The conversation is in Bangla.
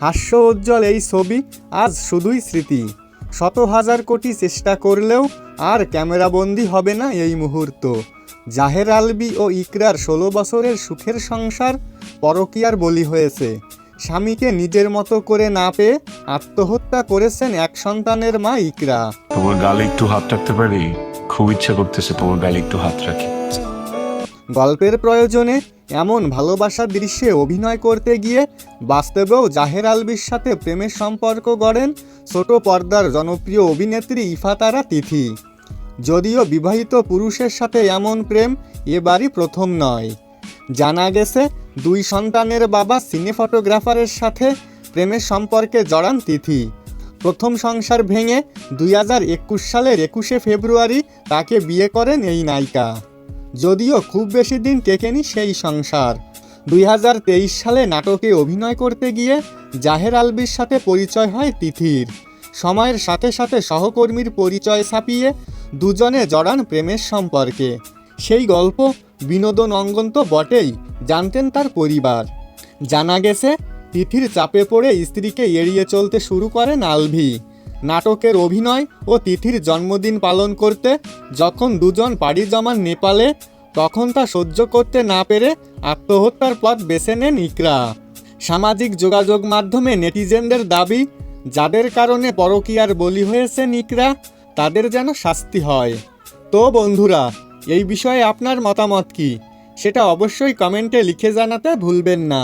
হাস্য উজ্জ্বল এই ছবি আজ শুধুই স্মৃতি। শত হাজার কোটি চেষ্টা করলেও আর ক্যামেরাবন্দি হবে না এই মুহূর্ত। জাহের আলভী ও ইকরার 16 বছরের সুখের সংসার পরকীয়ার বলি হয়েছে। স্বামীকে নিজের মতো করে না পেয়ে আত্মহত্যা করেছেন এক সন্তানের মা ইকরা। তোমার গালে একটু হাত রাখতে পারি? খুব ইচ্ছা করতেছে তোমার গালে একটু হাত রাখি। গল্পের প্রয়োজনে এমন ভালোবাসার দৃশ্যে অভিনয় করতে গিয়ে বাস্তবেও জাহের আলভীর সাথে প্রেমের সম্পর্ক গড়েন ছোট পর্দার জনপ্রিয় অভিনেত্রী ইফাতারা তিথি। যদিও বিবাহিত পুরুষের সাথে এমন প্রেম এবারই প্রথম নয়। জানা গেছে 2 সন্তানের বাবা সিনে ফটোগ্রাফারের সাথে প্রেমের সম্পর্কে জড়ান তিথি। প্রথম সংসার ভেঙে 2021 সালের 21শে ফেব্রুয়ারি তাকে বিয়ে করেন এই নায়িকা। যদিও খুব বেশি দিন টেকেনি সেই সংসার। 2023 সালে নাটকে অভিনয় করতে গিয়ে জাহের আলভীর সাথে পরিচয় হয় তিথির। সময়ের সাথে সাথে সহকর্মীর পরিচয় ছাপিয়ে দুজনে জড়ান প্রেমের সম্পর্কে। সেই গল্প বিনোদন অঙ্গন তো বটেই, জানতেন তার পরিবার। জানা গেছে তিথির চাপে পড়ে স্ত্রীকে এড়িয়ে চলতে শুরু করেন আলভী। নাটকের অভিনয় ও তিথির জন্মদিন পালন করতে যখন দুজন পাড়ি জমান নেপালে, তখন তা সহ্য করতে না পেরে আত্মহত্যার পথ বেছে নেন ইকরা। সামাজিক যোগাযোগ মাধ্যমে নেটিজেনদের দাবি, যাদের কারণে পরকীয়ার বলি হয়েছেন ইকরা তাদের যেন শাস্তি হয়। তো বন্ধুরা, এই বিষয়ে আপনার মতামত কি সেটা অবশ্যই কমেন্টে লিখে জানাতে ভুলবেন না।